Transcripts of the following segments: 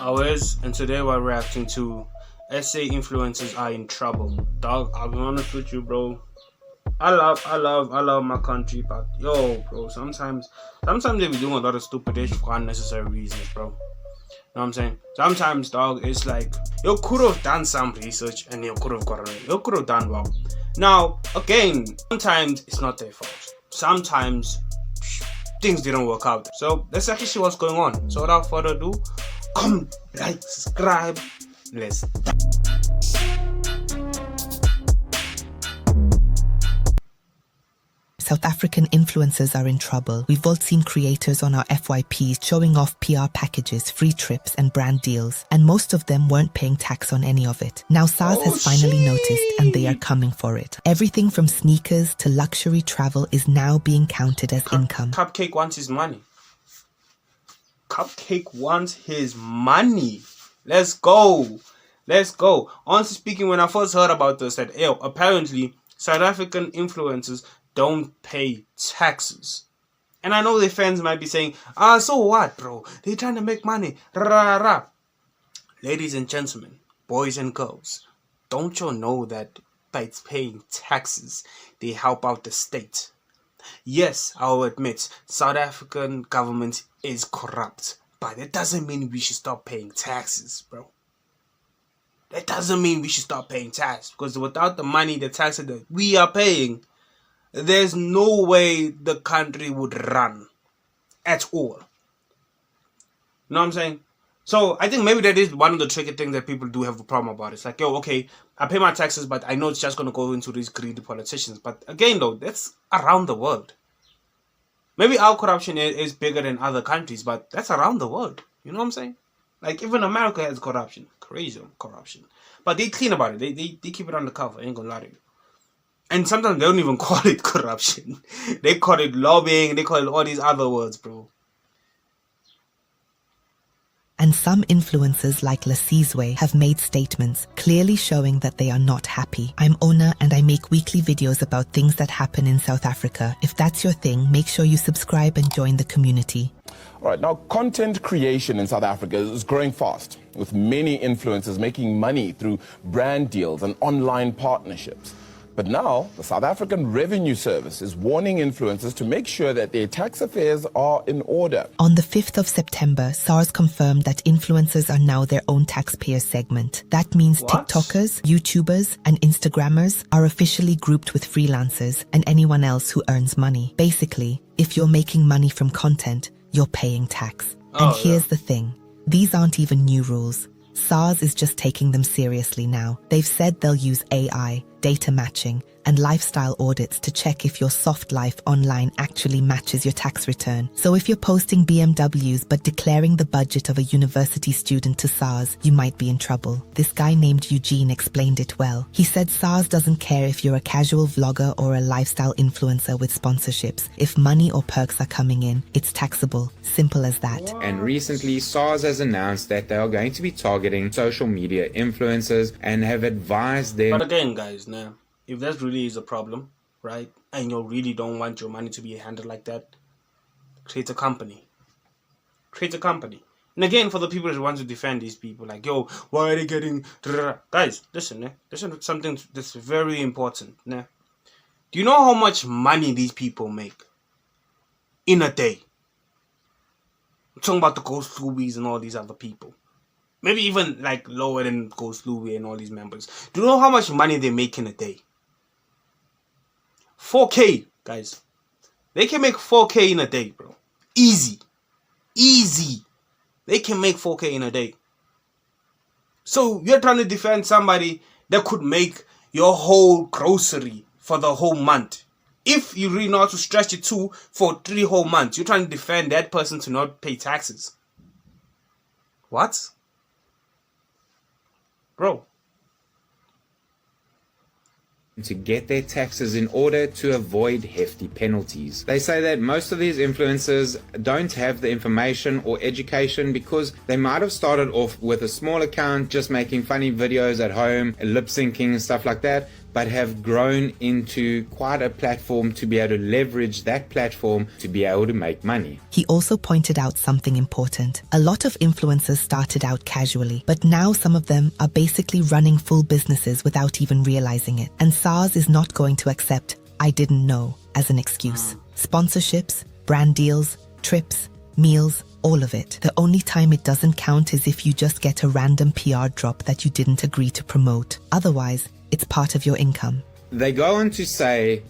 Awez, and today we're reacting to SA influencers are in trouble. Dog, I'll be honest with you, bro. I love my country, but yo, bro, sometimes they be doing a lot of stupid shit for unnecessary reasons, bro. You know what I'm saying? Sometimes, dog, it's like you could have done some research and you could have done well. Now, again, sometimes it's not their fault. Sometimes things didn't work out. So let's actually see what's going on. So without further ado, comment, like, subscribe. Let's start. South African influencers are in trouble. We've all seen creators on our FYPs showing off PR packages, free trips and brand deals, and most of them weren't paying tax on any of it. Now SARS has finally noticed and they are coming for it. Everything from sneakers to luxury travel is now being counted as income. Cupcake wants his money. Cupcake wants his money. Let's go. Honestly speaking, when I first heard about this, I said, ew, apparently South African influencers don't pay taxes. And I know the fans might be saying, so what, bro? They're trying to make money. Rah, rah. Ladies and gentlemen, boys and girls, don't you know that by paying taxes, they help out the state? Yes, I'll admit, South African government is corrupt, but it doesn't mean we should stop paying taxes, bro. That doesn't mean we should stop paying tax, because without the money, the taxes that we are paying, there's no way the country would run at all. You know what I'm saying? So I think maybe that is one of the tricky things that people do have a problem about. It's like, yo, okay, I pay my taxes, but I know it's just going to go into these greedy politicians. But again, though, that's around the world. Maybe our corruption is bigger than other countries, but that's around the world. You know what I'm saying? Like, even America has corruption. Crazy corruption. But they clean about it. They keep it undercover. I ain't gonna lie to you. And sometimes they don't even call it corruption. They call it lobbying. They call it all these other words, bro. And some influencers like Lasizwe have made statements clearly showing that they are not happy. I'm Ona and I make weekly videos about things that happen in South Africa. If that's your thing, make sure you subscribe and join the community. All right, now content creation in South Africa is growing fast, with many influencers making money through brand deals and online partnerships. But now, the South African Revenue Service is warning influencers to make sure that their tax affairs are in order. On the 5th of September, SARS confirmed that influencers are now their own taxpayer segment. That means What? TikTokers, YouTubers, and Instagrammers are officially grouped with freelancers and anyone else who earns money. Basically, if you're making money from content, you're paying tax. And here's the thing. These aren't even new rules. SARS is just taking them seriously now. They've said they'll use AI, data matching, and lifestyle audits to check if your soft life online actually matches your tax return. So if you're posting BMWs but declaring the budget of a university student to SARS, you might be in trouble. This guy named Eugene explained it well. He said SARS doesn't care if you're a casual vlogger or a lifestyle influencer with sponsorships. If money or perks are coming in, it's taxable. Simple as that. And recently, SARS has announced that they are going to be targeting social media influencers and have advised them. But again, guys, now, if that really is a problem, right, and you really don't want your money to be handled like that, create a company. Create a company. And again, for the people who want to defend these people, like, yo, why are they getting... Guys, listen, listen to something that's very important. Do you know how much money these people make in a day? I'm talking about the Ghost Louis and all these other people. Maybe even like lower than Ghost Louis and all these members. Do you know how much money they make in a day? 4K, guys. They can make 4K in a day, bro. Easy. They can make 4K in a day. So you're trying to defend somebody that could make your whole grocery for the whole month. If you really know how to stretch it for 3 whole months, you're trying to defend that person to not pay taxes. What? Bro. To get their taxes in order to avoid hefty penalties. They say that most of these influencers don't have the information or education because they might have started off with a small account just making funny videos at home, lip syncing and stuff like that. but have grown into quite a platform to be able to leverage that platform to be able to make money. He also pointed out something important. A lot of influencers started out casually, but now some of them are basically running full businesses without even realizing it. And SARS is not going to accept "I didn't know" as an excuse. Sponsorships, brand deals, trips, meals, all of it. The only time it doesn't count is if you just get a random PR drop that you didn't agree to promote. Otherwise, it's part of your income. They go on to say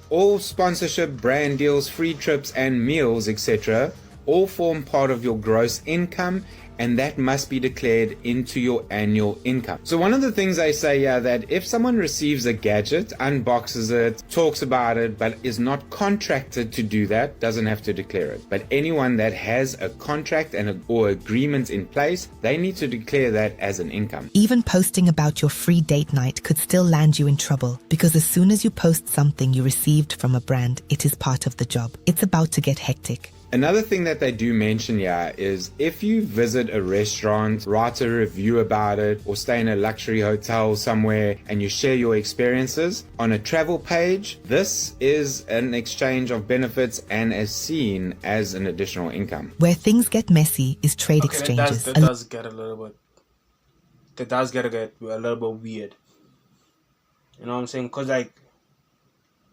all sponsorship, brand deals, free trips and meals, etc. all form part of your gross income, and that must be declared into your annual income. So one of the things they say here, that if someone receives a gadget, unboxes it, talks about it, but is not contracted to do that, doesn't have to declare it. But anyone that has a contract or agreement in place, they need to declare that as an income. Even posting about your free date night could still land you in trouble, because as soon as you post something you received from a brand, it is part of the job. It's about to get hectic. Another thing that they do mention here is if you visit a restaurant, write a review about it, or stay in a luxury hotel somewhere and you share your experiences on a travel page, this is an exchange of benefits and is seen as an additional income. Where things get messy is trade exchanges. That does get a little bit weird. You know what I'm saying? Because like,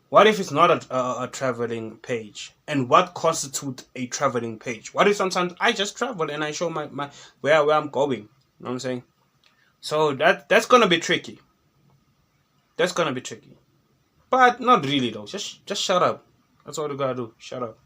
what if it's not a traveling page? And what constitutes a traveling page? What if sometimes I just travel and I show my where I'm going? You know what I'm saying? So that's gonna be tricky. That's gonna be tricky. But not really though. Just shut up. That's all you gotta do. Shut up.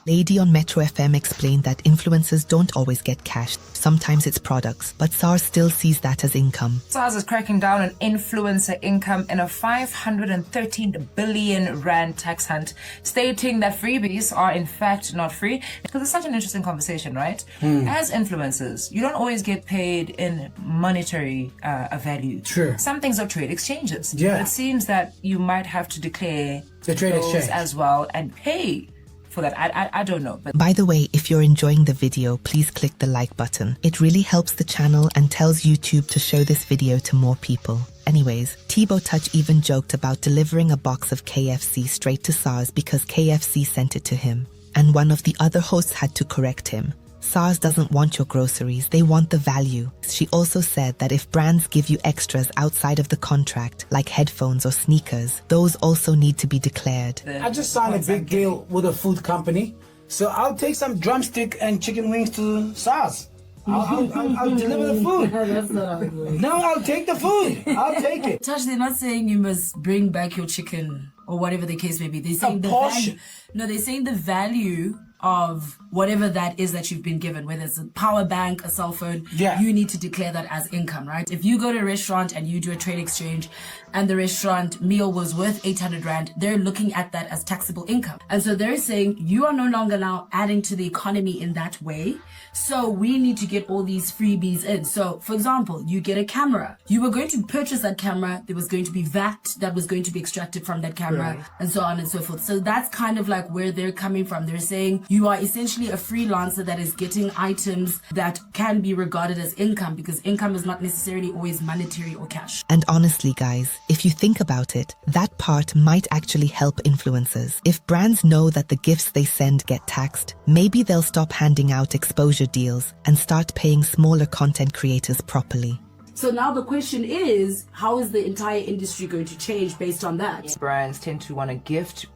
Lady on Metro FM explained that influencers don't always get cash. Sometimes it's products, but SARS still sees that as income. SARS is cracking down on influencer income in a 513 billion rand tax hunt, stating that freebies are in fact not free. Because it's such an interesting conversation, right? As influencers, you don't always get paid in monetary value. True. Some things are trade exchanges. Yeah. But it seems that you might have to declare the trade those exchange as well and pay for that. I don't know. But by the way, if you're enjoying the video, please click the like button. It really helps the channel and tells YouTube to show this video to more people. Anyways, Thibaut Touch even joked about delivering a box of KFC straight to SARS because KFC sent it to him. And one of the other hosts had to correct him. SARS doesn't want your groceries, they want the value. She also said that if brands give you extras outside of the contract, like headphones or sneakers, those also need to be declared. I just signed a big deal with a food company, so I'll take some drumstick and chicken wings to SARS. I'll deliver the food. That's not good. No, I'll take the food. I'll take it. Touch, they're not saying you must bring back your chicken or whatever the case may be. They're saying the value. No, they're saying the value of whatever that is that you've been given, whether it's a power bank, a cell phone, you need to declare that as income, right? If you go to a restaurant and you do a trade exchange and the restaurant meal was worth 800 Rand, they're looking at that as taxable income. And so they're saying you are no longer now adding to the economy in that way. So we need to get all these freebies in. So for example, you get a camera. You were going to purchase that camera. There was going to be VAT that was going to be extracted from that camera and so on and so forth. So that's kind of like where they're coming from. They're saying you are essentially a freelancer that is getting items that can be regarded as income, because income is not necessarily always monetary or cash. And honestly, guys, if you think about it, that part might actually help influencers. If brands know that the gifts they send get taxed, maybe they'll stop handing out exposure deals and start paying smaller content creators properly. So now the question is, how is the entire industry going to change based on that? brands tend to want to gift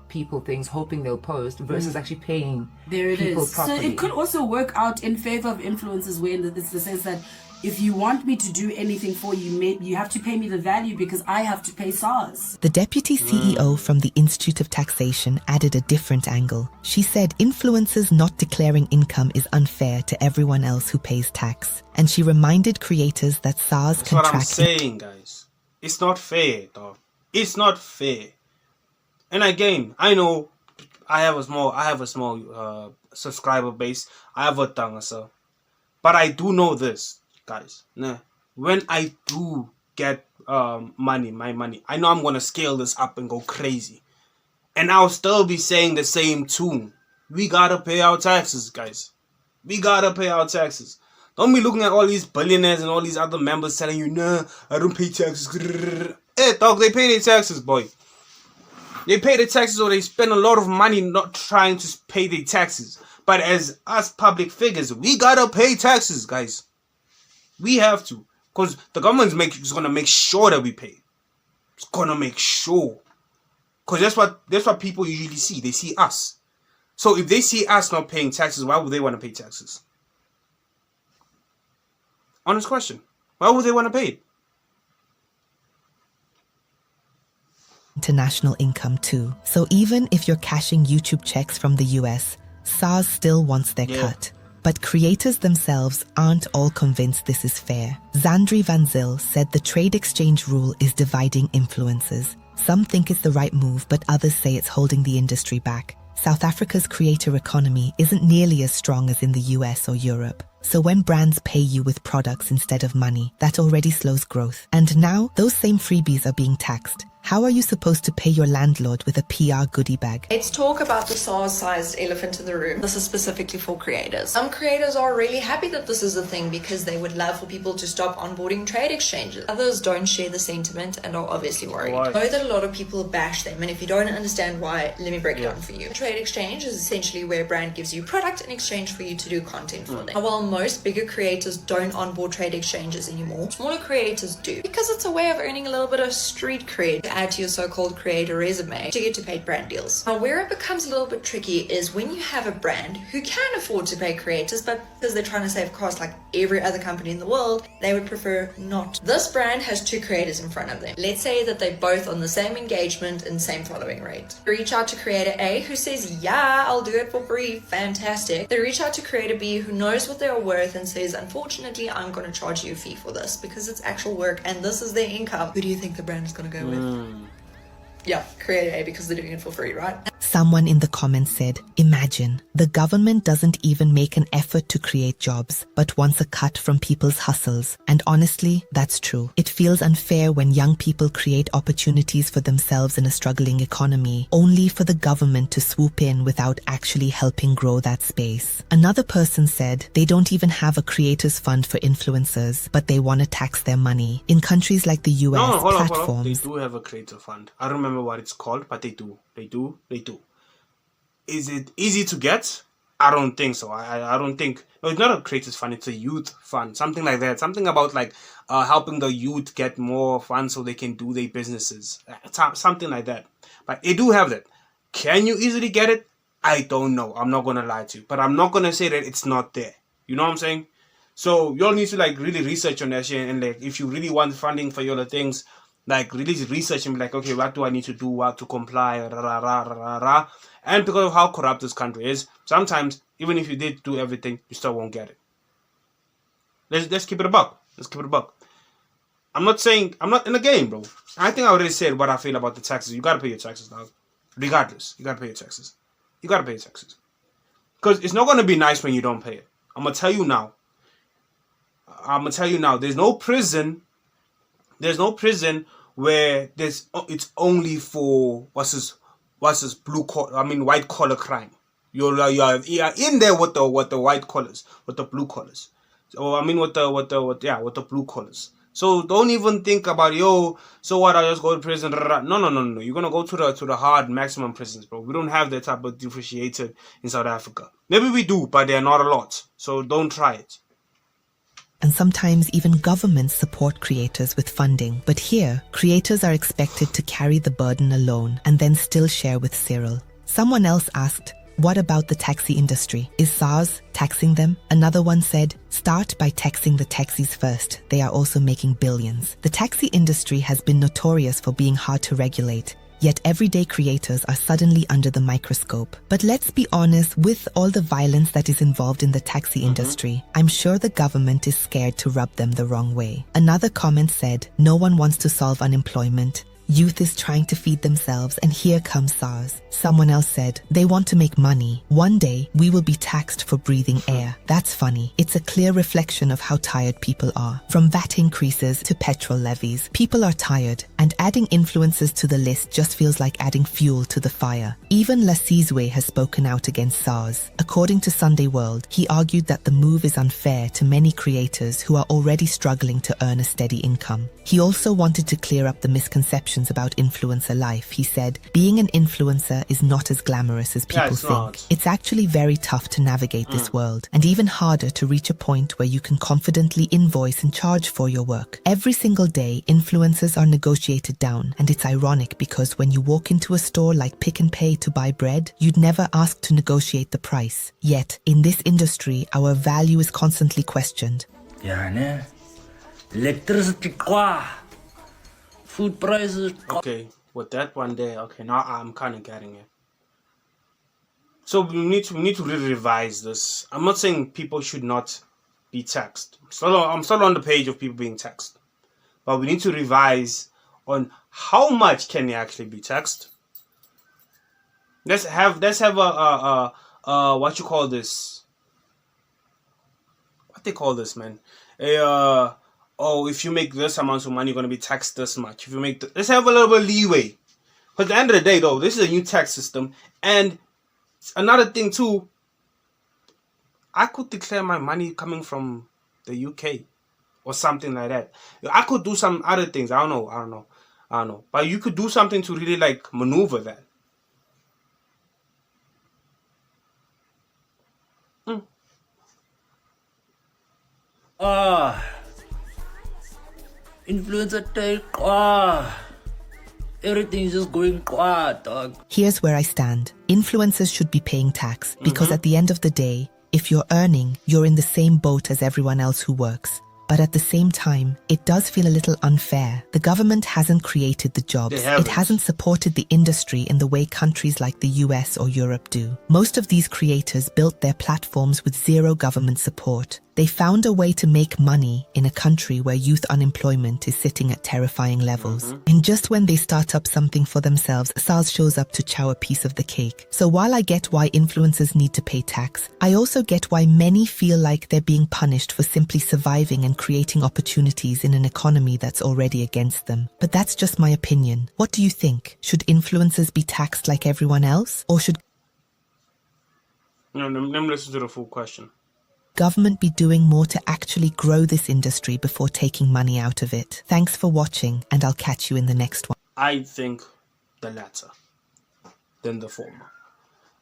people things hoping they'll post versus actually paying people properly. So it could also work out in favor of influencers, where it's the sense that if you want me to do anything for you, you have to pay me the value because I have to pay SARS. The deputy CEO from the Institute of Taxation added a different angle. She said influencers not declaring income is unfair to everyone else who pays tax. And she reminded creators that SARS can track... That's what I'm saying, guys. It's not fair, dog. It's not fair. And again, I know I have a small subscriber base. I have a tongue, so. But I do know this, guys. Nah, when I do get my money, I know I'm gonna scale this up and go crazy, and I'll still be saying the same tune. We gotta pay our taxes, guys. We gotta pay our taxes. Don't be looking at all these billionaires and all these other members telling you, nah, I don't pay taxes. Hey, dog, they pay their taxes, boy. They pay their taxes, or they spend a lot of money not trying to pay their taxes. But as us public figures, we gotta pay taxes, guys. We have to. Because the government is gonna make sure that we pay. It's gonna make sure. Because that's what people usually see. They see us. So if they see us not paying taxes, why would they want to pay taxes? Honest question. Why would they want to pay it? International income too. So even if you're cashing YouTube checks from the US, SARS still wants their cut. But creators themselves aren't all convinced this is fair. Zandri Van Zyl said the trade exchange rule is dividing influencers. Some think it's the right move, but others say it's holding the industry back. South Africa's creator economy isn't nearly as strong as in the US or Europe. So when brands pay you with products instead of money, that already slows growth. And now, those same freebies are being taxed. How are you supposed to pay your landlord with a PR goodie bag? Let's talk about the SARS-sized elephant in the room. This is specifically for creators. Some creators are really happy that this is a thing because they would love for people to stop onboarding trade exchanges. Others don't share the sentiment and are obviously worried. Why? I know that a lot of people bash them, and if you don't understand why, let me break it down for you. A trade exchange is essentially where a brand gives you product in exchange for you to do content for them. Now, while most bigger creators don't onboard trade exchanges anymore, smaller creators do, because it's a way of earning a little bit of street cred. Add to your so-called creator resume to get to paid brand deals. Now, where it becomes a little bit tricky is when you have a brand who can afford to pay creators, but because they're trying to save costs like every other company in the world, they would prefer not. This brand has two creators in front of them. Let's say that they're both on the same engagement and same following rate. They reach out to creator A, who says, yeah, I'll do it for free, fantastic. They reach out to creator B, who knows what they're worth and says, unfortunately, I'm going to charge you a fee for this because it's actual work and this is their income. Who do you think the brand is going to go with? Yeah, creator A, because they're doing it for free, right? Someone in the comments said, imagine, the government doesn't even make an effort to create jobs, but wants a cut from people's hustles. And honestly, that's true. It feels unfair when young people create opportunities for themselves in a struggling economy, only for the government to swoop in without actually helping grow that space. Another person said, they don't even have a creators fund for influencers, but they want to tax their money. In countries like the US, Hold on. platforms... They do have a creator fund. I don't remember what it's called, but they do. They do. Is it easy to get? I don't think so. I don't think... No, it's not a creators fund. It's a youth fund. Something like that. Something about like helping the youth get more funds so they can do their businesses. Something like that. But they do have that. Can you easily get it? I don't know. I'm not going to lie to you. But I'm not going to say that it's not there. You know what I'm saying? So you all need to like really research on that shit. And like if you really want funding for your other things, like really research and be like, okay, what do I need to do? What to comply? And because of how corrupt this country is, sometimes even if you did do everything, you still won't get it. Let's keep it a buck. I'm not in the game, bro. I think I already said what I feel about the taxes. You gotta pay your taxes now. Regardless, you gotta pay your taxes. Because it's not gonna be nice when you don't pay it. I'm gonna tell you now. There's no prison where it's only for what's this white collar crime. You're in there with the white collars, with the blue collars. So with the blue collars. So don't even think about so what, I just go to prison. No. You're gonna go to the hard maximum prisons, bro. We don't have that type of differentiated in South Africa. Maybe we do, but they're not a lot. So don't try it. And sometimes even governments support creators with funding. But here, creators are expected to carry the burden alone and then still share with Cyril. Someone else asked, what about the taxi industry? Is SARS taxing them? Another one said, start by taxing the taxis first. They are also making billions. The taxi industry has been notorious for being hard to regulate. Yet everyday creators are suddenly under the microscope. But let's be honest, with all the violence that is involved in the taxi industry, I'm sure the government is scared to rub them the wrong way. Another comment said, no one wants to solve unemployment. Youth is trying to feed themselves, and here comes SARS. Someone else said, they want to make money. One day, we will be taxed for breathing air. That's funny. It's a clear reflection of how tired people are. From VAT increases to petrol levies, people are tired, and adding influencers to the list just feels like adding fuel to the fire. Even Lasizwe has spoken out against SARS. According to Sunday World, he argued that the move is unfair to many creators who are already struggling to earn a steady income. He also wanted to clear up the misconceptions about influencer life. He said, being an influencer is not as glamorous as people think. It's actually very tough to navigate this world, and even harder to reach a point where you can confidently invoice and charge for your work. Every single day, influencers are negotiated down, and it's ironic because when you walk into a store like Pick and Pay to buy bread, you'd never ask to negotiate the price. Yet, in this industry, our value is constantly questioned. Yeah, ne? Electricity, food prices. Okay, with that one there, okay, now I'm kind of getting it. So we need to really revise this. I'm not saying people should not be taxed. I'm still on the page of people being taxed, but we need to revise on how much can they actually be taxed. Let's have a what you call this? What they call this, man? Oh, if you make this amount of money, you're gonna be taxed this much. If you make, let's have a little bit of leeway. But at the end of the day, though, this is a new tax system, and another thing too. I could declare my money coming from the UK or something like that. I could do some other things. I don't know. But you could do something to really like maneuver that. Influencer take everything's just going dog. Here's where I stand. Influencers should be paying tax because at the end of the day, if you're earning, you're in the same boat as everyone else who works. But at the same time, it does feel a little unfair. The government hasn't created the jobs. It hasn't supported the industry in the way countries like the US or Europe do. Most of these creators built their platforms with zero government support. They found a way to make money in a country where youth unemployment is sitting at terrifying levels. And just when they start up something for themselves, SARS shows up to chow a piece of the cake. So while I get why influencers need to pay tax, I also get why many feel like they're being punished for simply surviving and creating opportunities in an economy that's already against them. But that's just my opinion. What do you think? Should influencers be taxed like everyone else? Or should let me listen to the full question. Government be doing more to actually grow this industry before taking money out of it? Thanks for watching, and I'll catch you in the next one. I think the latter than the former.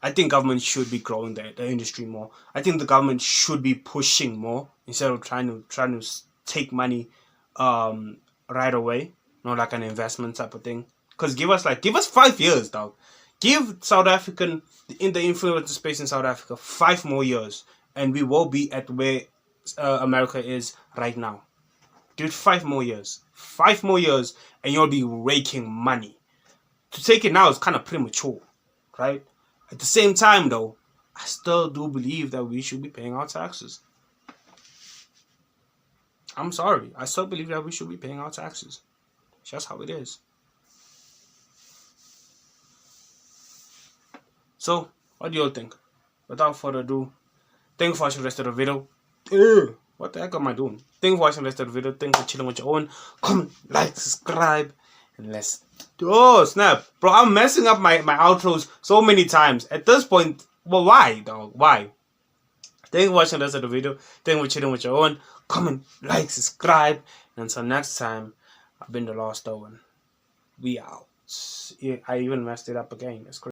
I think government should be growing the industry more. I think the government should be pushing more instead of trying to take money right away, not like an investment type of thing. Because give us 5 years, dog. Give South African in the influencer space in South Africa 5 more years. And we will be at where America is right now. Give it 5 more years. 5 more years and you'll be raking money. To take it now is kind of premature, right? At the same time, though, I still do believe that we should be paying our taxes. I'm sorry. I still believe that we should be paying our taxes. It's just how it is. So, what do you all think? Without further ado, thank you for watching the rest of the video. What the heck am I doing? Thank you for watching the rest of the video. Thank you for chilling with your own. Comment, like, subscribe, and let's... Oh, snap. Bro, I'm messing up my outros so many times. At this point, well, why, dog? Why? Thank you for watching the rest of the video. Thank you for chilling with your own. Comment, like, subscribe. And until next time, I've been the Lost Owen. We out. I even messed it up again. That's crazy.